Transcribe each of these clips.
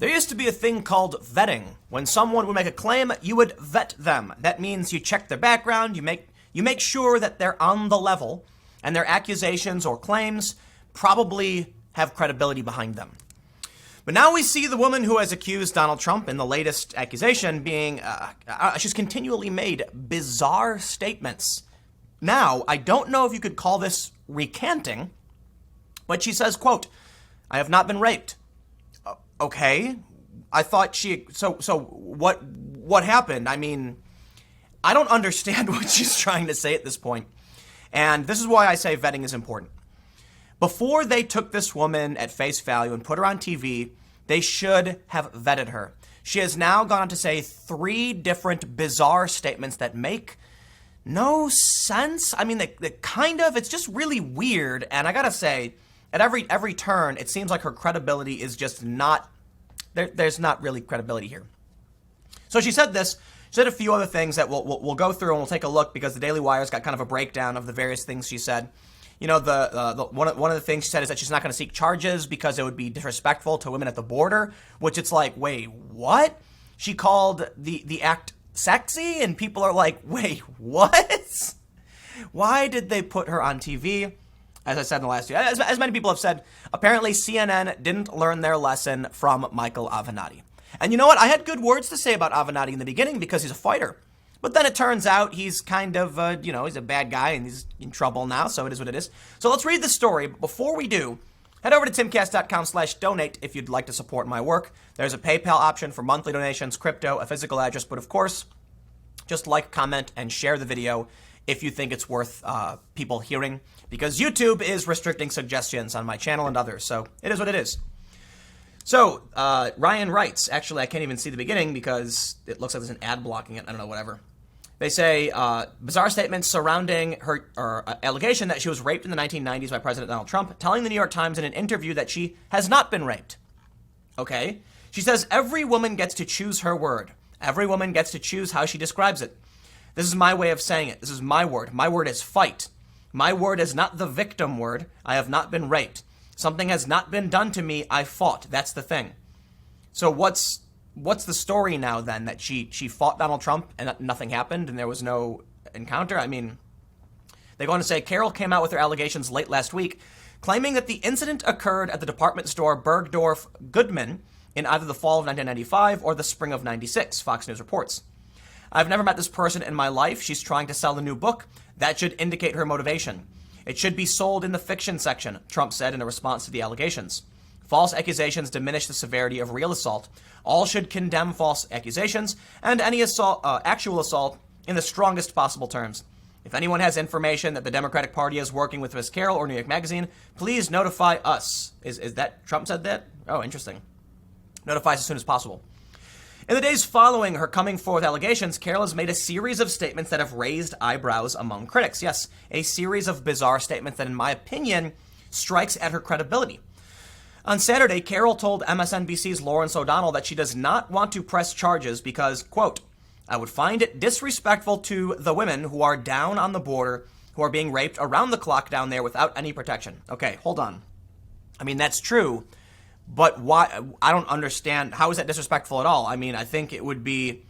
There used to be a thing called vetting. When someone would make a claim, you would vet them. That means you check their background, you make sure that they're on the level, and their accusations or claims probably have credibility behind them. But now we see the woman who has accused Donald Trump in the latest accusation being, she's continually made bizarre statements. Now, I don't know if you could call this recanting, but she says, quote, "I have not been raped." Okay, I thought so what happened? I mean, I don't understand what she's trying to say at this point. And this is why I say vetting is important. Before they took this woman at face value and put her on TV, they should have vetted her. She has now gone on to say 3 different bizarre statements that make no sense. I mean, they kind of, it's just really weird. And I gotta say, at every turn, it seems like her credibility is just not, there's not really credibility here. So she said this. She said a few other things that we'll go through and we'll take a look because the Daily Wire's got kind of a breakdown of the various things she said. You know, one of the things she said is that she's not going to seek charges because it would be disrespectful to women at the border, which it's like, wait, what? She called the act sexy, and people are like, wait, what? Why did they put her on TV? As I said in the last year, as many people have said, apparently CNN didn't learn their lesson from Michael Avenatti. And you know what? I had good words to say about Avenatti in the beginning because he's a fighter. But then it turns out he's kind of, he's a bad guy and he's in trouble now, so it is what it is. So let's read the story. But before we do, head over to timcast.com/donate if you'd like to support my work. There's a PayPal option for monthly donations, crypto, a physical address, but of course, just like, comment, and share the video if you think it's worth people hearing, because YouTube is restricting suggestions on my channel and others, so it is what it is. So, Ryan writes, actually, I can't even see the beginning because it looks like there's an ad blocking it. I don't know, whatever. They say, bizarre statements surrounding her allegation that she was raped in the 1990s by President Donald Trump, telling the New York Times in an interview that she has not been raped. Okay. She says, every woman gets to choose her word. Every woman gets to choose how she describes it. This is my way of saying it. This is my word. My word is fight. My word is not the victim word. I have not been raped. Something has not been done to me. I fought. That's the thing. So what's the story now then, that she fought Donald Trump and nothing happened and there was no encounter? I mean, they go on to say Carol came out with her allegations late last week, claiming that the incident occurred at the department store Bergdorf Goodman in either the fall of 1995 or the spring of 96, Fox News reports. I've never met this person in my life. She's trying to sell a new book. That should indicate her motivation. It should be sold in the fiction section, Trump said in a response to the allegations. False accusations diminish the severity of real assault. All should condemn false accusations and any actual assault in the strongest possible terms. If anyone has information that the Democratic Party is working with Ms. Carroll or New York Magazine, please notify us. Is that Trump said that? Oh, interesting. Notify us as soon as possible. In the days following her coming forward with allegations, Carroll has made a series of statements that have raised eyebrows among critics. Yes, a series of bizarre statements that, in my opinion, strikes at her credibility. On Saturday, Carroll told MSNBC's Lawrence O'Donnell that she does not want to press charges because, quote, I would find it disrespectful to the women who are down on the border, who are being raped around the clock down there without any protection. Okay, hold on. I mean, that's true. But why? I don't understand. How is that disrespectful at all? I mean, I think it would be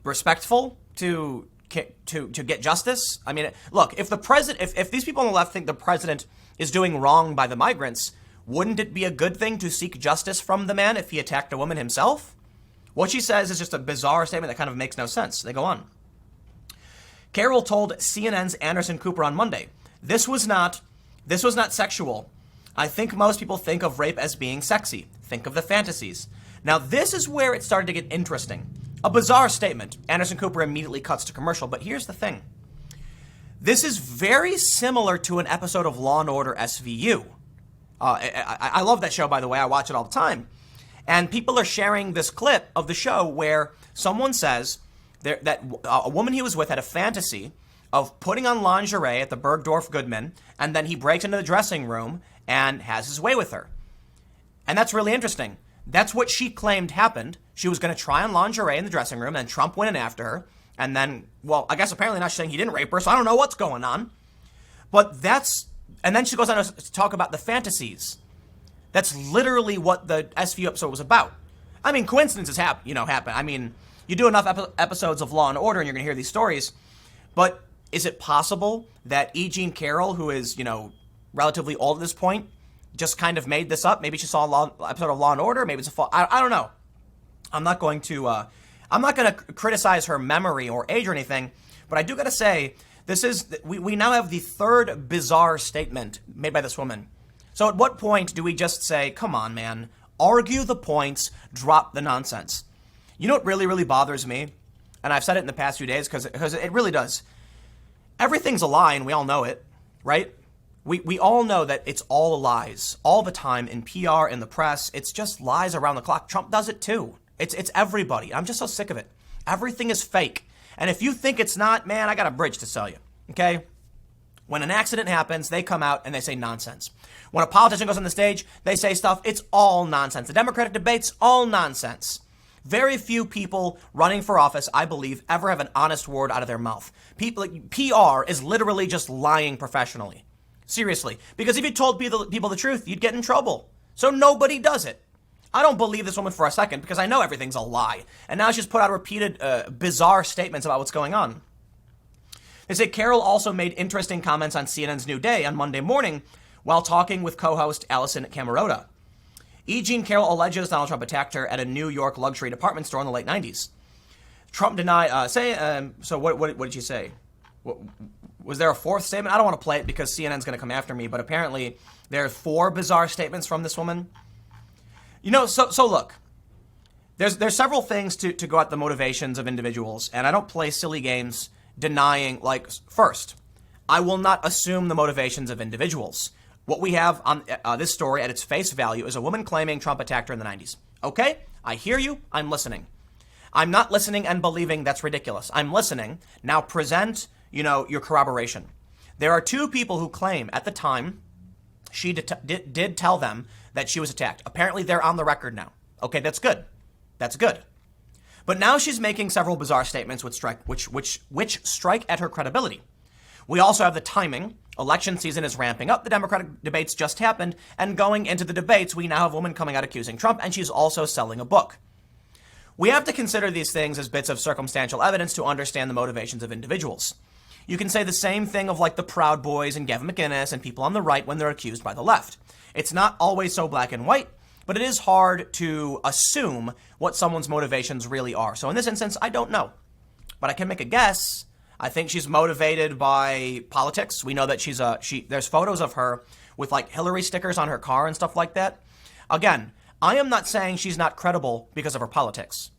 respectful to get justice. I mean, look, if the president, if these people on the left think the president is doing wrong by the migrants, wouldn't it be a good thing to seek justice from the man if he attacked a woman himself? What she says is just a bizarre statement that kind of makes no sense. They go on. Carroll told CNN's Anderson Cooper on Monday, this was not sexual. I think most people think of rape as being sexy. Think of the fantasies. Now, this is where it started to get interesting. A bizarre statement. Anderson Cooper immediately cuts to commercial, but here's the thing. This is very similar to an episode of Law & Order SVU. I love that show, by the way. I watch it all the time. And people are sharing this clip of the show where someone says that a woman he was with had a fantasy of putting on lingerie at the Bergdorf Goodman, and then he breaks into the dressing room and has his way with her. And that's really interesting. That's what she claimed happened. She was going to try on lingerie in the dressing room, and Trump went in after her. And then, well, I guess apparently not saying he didn't rape her, so I don't know what's going on. But and then she goes on to talk about the fantasies. That's literally what the SVU episode was about. I mean, coincidences happen. I mean, you do enough episodes of Law and Order and you're going to hear these stories. But is it possible that E. Jean Carroll, who is, relatively old at this point, just kind of made this up? Maybe she saw an episode of Law and Order. Maybe it's I don't know. I'm not going to criticize her memory or age or anything, but I do got to say, we now have the third bizarre statement made by this woman. So at what point do we just say, come on, man, argue the points, drop the nonsense? You know what really, really bothers me? And I've said it in the past few days because it really does. Everything's a lie and we all know it, right? We all know that it's all lies all the time in PR, in the press. It's just lies around the clock. Trump does it too. It's everybody. I'm just so sick of it. Everything is fake. And if you think it's not, man, I got a bridge to sell you, okay? When an accident happens, they come out and they say nonsense. When a politician goes on the stage, they say stuff. It's all nonsense. The Democratic debates, all nonsense. Very few people running for office, I believe, ever have an honest word out of their mouth. PR is literally just lying professionally. Seriously. Because if you told people the truth, you'd get in trouble. So nobody does it. I don't believe this woman for a second because I know everything's a lie. And now she's put out repeated bizarre statements about what's going on. They say Carroll also made interesting comments on CNN's New Day on Monday morning while talking with co-host Allison Camerota. E. Jean Carroll alleges Donald Trump attacked her at a New York luxury department store in the late 90s. Trump denied, so what did she say? Was there a fourth statement? I don't want to play it because CNN's going to come after me, but apparently there are 4 bizarre statements from this woman. So look, there's several things to go at the motivations of individuals, and I don't play silly games denying, first, I will not assume the motivations of individuals. What we have on this story at its face value is a woman claiming Trump attacked her in the 90s. Okay, I hear you. I'm listening. I'm not listening and believing that's ridiculous. I'm listening. Now present, your corroboration. There are 2 people who claim at the time she did tell them that she was attacked. Apparently they're on the record now. Okay, that's good. That's good. But now she's making several bizarre statements which strike at her credibility. We also have the timing. Election season is ramping up. The Democratic debates just happened. And going into the debates, we now have a woman coming out accusing Trump, and she's also selling a book. We have to consider these things as bits of circumstantial evidence to understand the motivations of individuals. You can say the same thing of the Proud Boys and Gavin McInnes and people on the right when they're accused by the left. It's not always so black and white, but it is hard to assume what someone's motivations really are. So in this instance, I don't know, but I can make a guess. I think she's motivated by politics. We know that there's photos of her with Hillary stickers on her car and stuff like that. Again, I am not saying she's not credible because of her politics.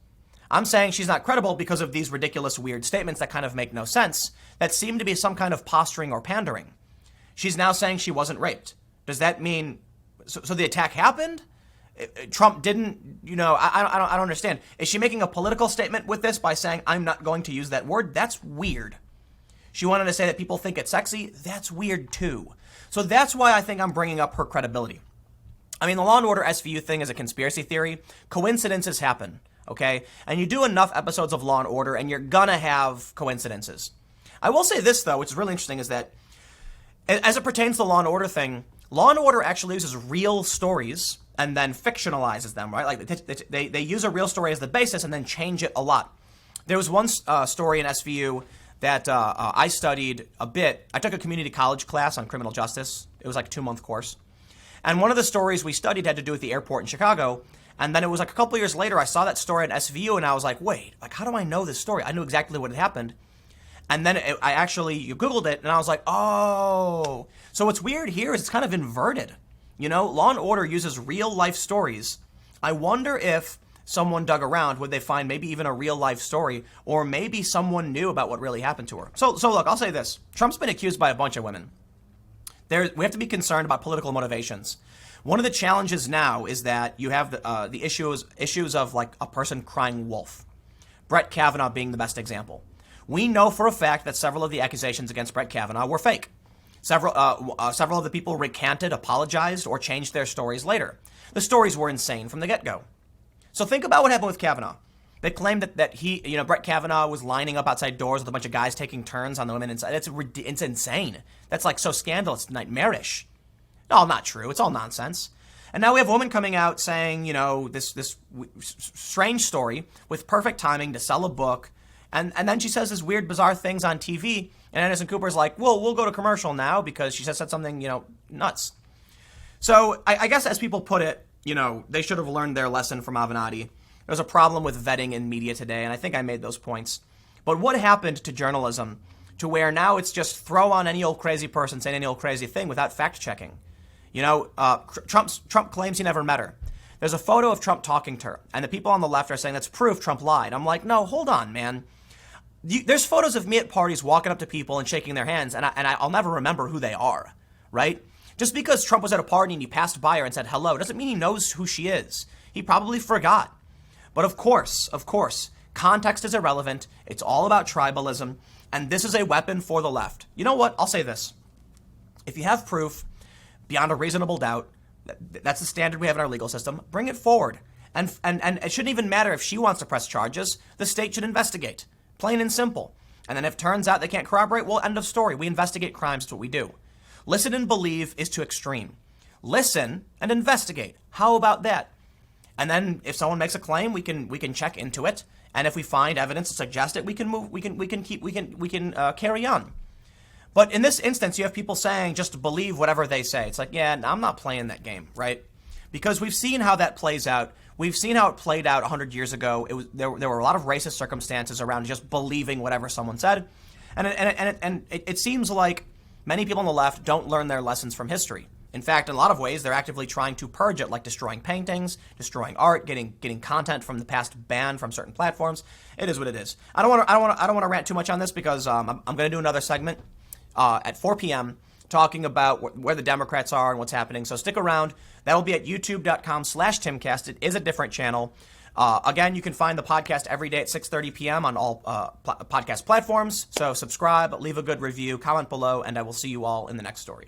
I'm saying she's not credible because of these ridiculous, weird statements that kind of make no sense, that seem to be some kind of posturing or pandering. She's now saying she wasn't raped. Does that mean, so the attack happened? Trump didn't, I don't understand. Is she making a political statement with this by saying, I'm not going to use that word? That's weird. She wanted to say that people think it's sexy. That's weird too. So that's why I think I'm bringing up her credibility. I mean, the Law and Order SVU thing is a conspiracy theory. Coincidences happen, okay? And you do enough episodes of Law and Order and you're gonna have coincidences. I will say this though, which is really interesting, is that as it pertains to the Law and Order thing, Law and Order actually uses real stories and then fictionalizes them, right? They use a real story as the basis and then change it a lot. There was one story in SVU that I studied a bit. I took a community college class on criminal justice. It was a 2-month course. And one of the stories we studied had to do with the airport in Chicago. And then it was a couple years later, I saw that story in SVU and I was like, wait, how do I know this story? I knew exactly what had happened. And then you Googled it and I was like, oh. So what's weird here is it's kind of inverted. Law and Order uses real life stories. I wonder if someone dug around, would they find maybe even a real life story, or maybe someone knew about what really happened to her. So look, I'll say this. Trump's been accused by a bunch of women. We have to be concerned about political motivations. One of the challenges now is that you have the issues of a person crying wolf. Brett Kavanaugh being the best example. We know for a fact that several of the accusations against Brett Kavanaugh were fake. Several of the people recanted, apologized, or changed their stories later. The stories were insane from the get-go. So think about what happened with Kavanaugh. They claimed that Brett Kavanaugh was lining up outside doors with a bunch of guys taking turns on the women inside. It's insane. That's so scandalous, nightmarish. No, not true. It's all nonsense. And now we have a woman coming out saying, this strange story with perfect timing to sell a book. And then she says this weird, bizarre things on TV. And Anderson Cooper's like, well, we'll go to commercial now because she said something, nuts. So I guess as people put it, they should have learned their lesson from Avenatti. There's a problem with vetting in media today, and I think I made those points. But what happened to journalism to where now it's just throw on any old crazy person saying any old crazy thing without fact-checking? Trump claims he never met her. There's a photo of Trump talking to her, and the people on the left are saying that's proof Trump lied. I'm like, no, hold on, man. There's photos of me at parties walking up to people and shaking their hands, and I'll never remember who they are, right? Just because Trump was at a party and he passed by her and said hello doesn't mean he knows who she is. He probably forgot. But of course, context is irrelevant. It's all about tribalism, and this is a weapon for the left. You know what? I'll say this. If you have proof beyond a reasonable doubt, that's the standard we have in our legal system, bring it forward. And it shouldn't even matter if she wants to press charges. The state should investigate. Plain and simple. And then if it turns out they can't corroborate, well, end of story. We investigate crimes. That's what we do. Listen and believe is too extreme. Listen and investigate. How about that? And then if someone makes a claim, we can check into it. And if we find evidence to suggest it, we can carry on. But in this instance, you have people saying just believe whatever they say. It's like, yeah, I'm not playing that game, right? Because we've seen how that plays out. We've seen how it played out 100 years ago. There were a lot of racist circumstances around just believing whatever someone said. And it seems like many people on the left don't learn their lessons from history. In fact, in a lot of ways, they're actively trying to purge it, like destroying paintings, destroying art, getting content from the past banned from certain platforms. It is what it is. I don't want to rant too much on this because I'm going to do another segment at 4 p.m. talking about where the Democrats are and what's happening. So stick around. That'll be at youtube.com/Timcast. It is a different channel. Again, you can find the podcast every day at 6:30 p.m. on all podcast platforms. So subscribe, leave a good review, comment below, and I will see you all in the next story.